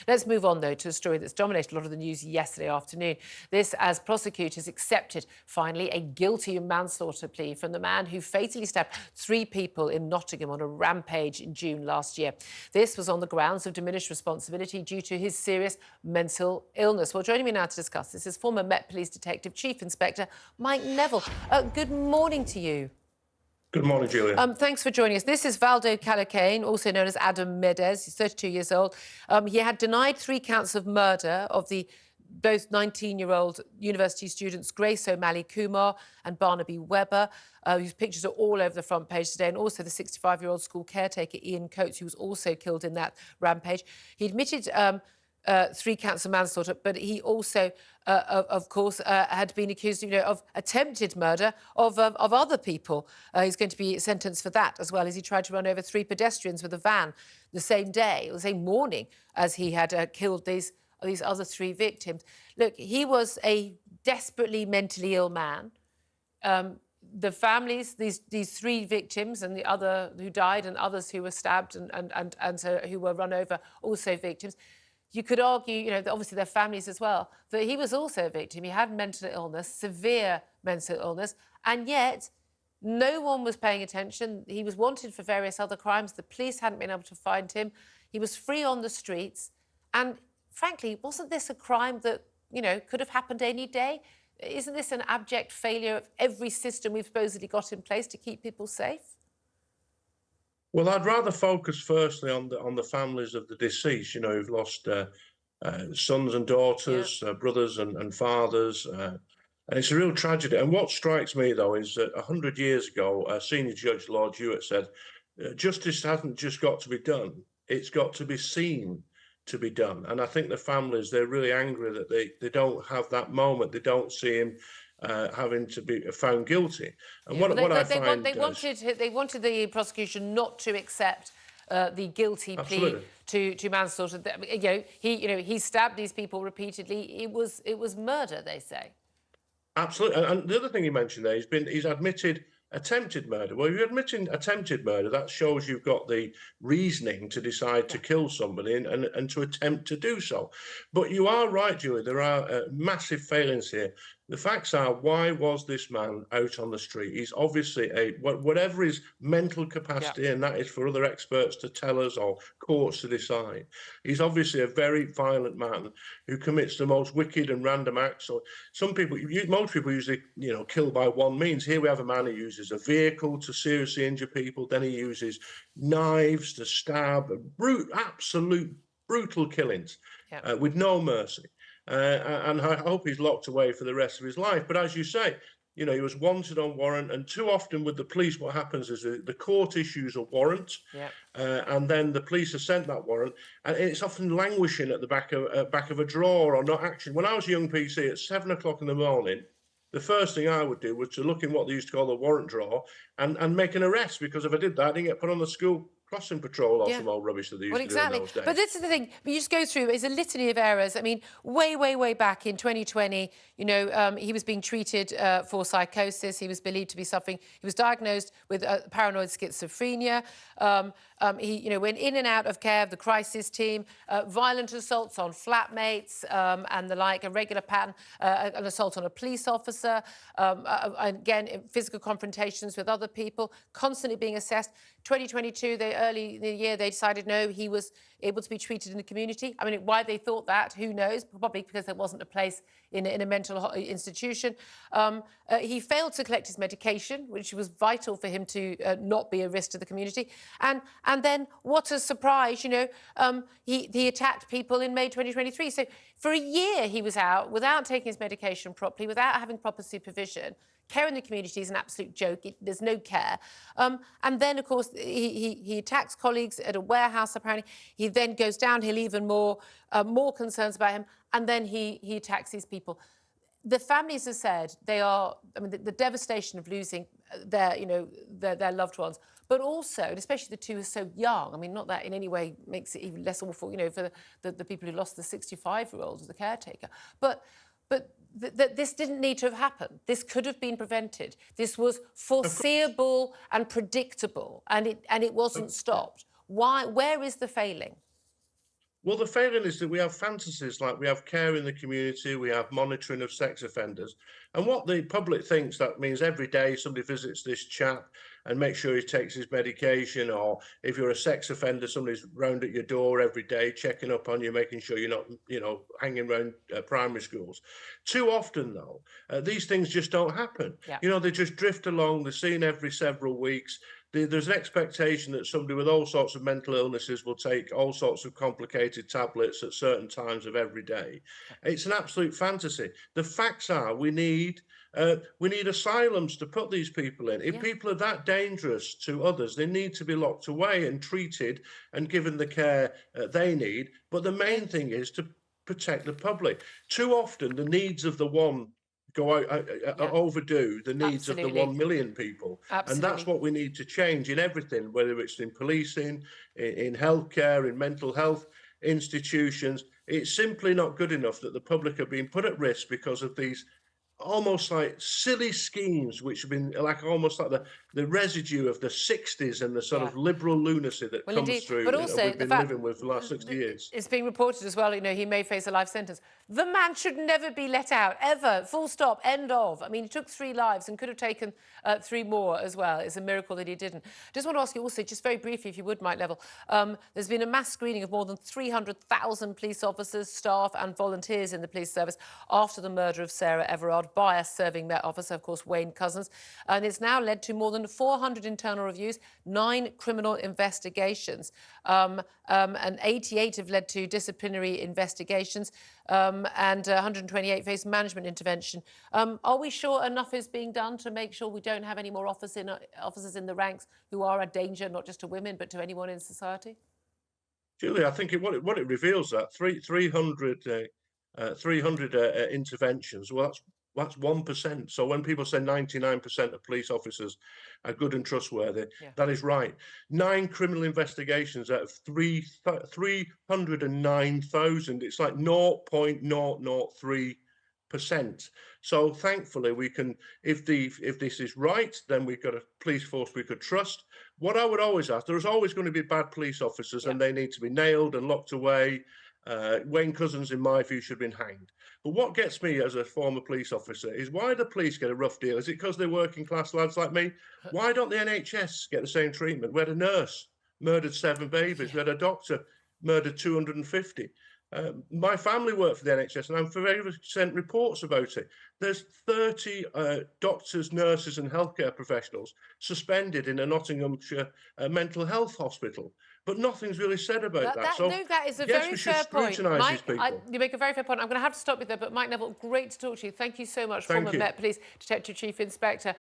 Let's move on, though, to a story that's dominated a lot of the news yesterday afternoon. This as prosecutors accepted, finally, a guilty manslaughter plea from the man who fatally stabbed 3 people in Nottingham on a rampage in June last year. This was on the grounds of diminished responsibility due to his serious mental illness. Well, joining me now to discuss this is former Met Police Detective Chief Inspector Mike Neville. Good morning to you. Good morning, Julia. Thanks for joining us. This is Valdo Calocane, also known as Adam Mendes. He's 32 years old. He had denied 3 counts of murder of both 19-year-old university students Grace O'Malley Kumar and Barnaby Webber, whose pictures are all over the front page today, and also the 65-year-old school caretaker Ian Coates, who was also killed in that rampage. He admitted 3 counts of manslaughter, but he also, of course, had been accused, of attempted murder of other people. He's going to be sentenced for that, as well as he tried to run over 3 pedestrians with a van the same day, or the same morning, as he had killed these other 3 victims. Look, he was a desperately mentally ill man. The families, these 3 victims and the other who died and others who were stabbed and who were run over, also victims. You could argue, that obviously their families as well, that he was also a victim. He had mental illness, severe mental illness, and yet no one was paying attention. He was wanted for various other crimes. The police hadn't been able to find him. He was free on the streets. And frankly, wasn't this a crime that, could have happened any day? Isn't this an abject failure of every system we've supposedly got in place to keep people safe? Well, I'd rather focus firstly on the families of the deceased, who've lost sons and daughters, brothers and fathers. And it's a real tragedy. And what strikes me, though, is that 100 years ago, Senior Judge Lord Hewitt said, justice hasn't just got to be done, it's got to be seen to be done. And I think the families, they're really angry that they don't have that moment. They don't see him having to be found guilty. And they wanted the prosecution not to accept the guilty plea to manslaughter. He stabbed these people repeatedly. It was murder, they say. Absolutely. And the other thing he mentioned there, he's admitted attempted murder. Well, if you're admitting attempted murder, that shows you've got the reasoning to decide to kill somebody and to attempt to do so. But you are right, Julie, there are massive failings here. The facts are, why was this man out on the street? He's obviously whatever his mental capacity, and that is for other experts to tell us or courts to decide. He's obviously a very violent man who commits the most wicked and random acts. So most people usually, kill by one means. Here we have a man who uses a vehicle to seriously injure people. Then he uses knives to stab, absolute brutal killings with no mercy. And I hope he's locked away for the rest of his life. But as you say, he was wanted on warrant, and too often with the police, what happens is the court issues a warrant, and then the police have sent that warrant, and it's often languishing at the back of a drawer or not action. When I was a young PC at 7 o'clock in the morning, the first thing I would do was to look in what they used to call the warrant drawer and make an arrest, because if I did that, I didn't get put on the school crossing patrol or some old rubbish that they used to do in those days. But this is the thing. You just go through, it's a litany of errors. I mean, way back in 2020, he was being treated for psychosis. He was believed to be suffering. He was diagnosed with paranoid schizophrenia. He, went in and out of care of the crisis team, violent assaults on flatmates and the like, a regular pattern, an assault on a police officer, again, physical confrontations with other people, constantly being assessed. 2022, early in the year, they decided no, he was able to be treated in the community. I mean, why they thought that, who knows? Probably because there wasn't a place in a mental institution. He failed to collect his medication, which was vital for him to not be a risk to the community. And then, what a surprise, he attacked people in May 2023. So for a year, he was out without taking his medication properly, without having proper supervision. Care in the community is an absolute joke. There's no care. And then, of course, he attacks colleagues at a warehouse, apparently. He then goes downhill even more, more concerns about him, and then he attacks these people. The families have said they are, the devastation of losing their loved ones, but also, and especially the 2 are so young, not that in any way makes it even less awful, for the people who lost the 65-year-old as the caretaker, but this didn't need to have happened. This could have been prevented. This was foreseeable and predictable, and it wasn't stopped. Why? Where is the failing? Well, the failing is that we have fantasies like we have care in the community, we have monitoring of sex offenders. And what the public thinks that means every day somebody visits this chap and make sure he takes his medication, or if you're a sex offender, somebody's round at your door every day, checking up on you, making sure you're not, hanging around primary schools. Too often, though, these things just don't happen. Yeah. They just drift along, they're seen every several weeks. There's an expectation that somebody with all sorts of mental illnesses will take all sorts of complicated tablets at certain times of every day. It's an absolute fantasy. The facts are we need asylums to put these people in. If people are that dangerous to others, they need to be locked away and treated and given the care they need. But the main thing is to protect the public. Too often, the needs of the one overdo the needs of the 1 million people. And that's what we need to change in everything, whether it's in policing, in healthcare, in mental health institutions. It's simply not good enough that the public are being put at risk because of these almost like silly schemes which have been like almost like the residue of the 60s and the sort of liberal lunacy that comes through, but also we've been living with for the last 60 years. It's being reported as well, he may face a life sentence. The man should never be let out, ever, full stop, end of. I mean, he took 3 lives and could have taken 3 more as well. It's a miracle that he didn't. Just want to ask you also, just very briefly, if you would, Mike Neville, there's been a mass screening of more than 300,000 police officers, staff and volunteers in the police service after the murder of Sarah Everard by a serving Met officer, of course, Wayne Couzens. And it's now led to more than 400 internal reviews, 9 criminal investigations, and 88 have led to disciplinary investigations, and 128 face management intervention. Are we sure enough is being done to make sure we don't have any more officers in the ranks who are a danger, not just to women, but to anyone in society? Julie, I think what it reveals that 300 interventions. Well, that's 1%. So when people say 99% of police officers are good and trustworthy, that is right. 9 criminal investigations out of 309,000. It's like 0.003%. So thankfully we can, if this is right, then we've got a police force we could trust. What I would always ask, there's always going to be bad police officers and they need to be nailed and locked away. Wayne Couzens, in my view, should have been hanged. But what gets me as a former police officer is why the police get a rough deal. Is it because they're working class lads like me? Why don't the NHS get the same treatment? We had a nurse murdered 7 babies. We had a doctor murdered 250. My family worked for the NHS and I'm forever sent reports about it. There's 30 doctors, nurses and healthcare professionals suspended in a Nottinghamshire mental health hospital. But nothing's really said about that. So, no, that is a very fair point. Mike, you make a very fair point. I'm going to have to stop you there, but Mike Neville, great to talk to you. Thank you so much, former Met Police Detective Chief Inspector.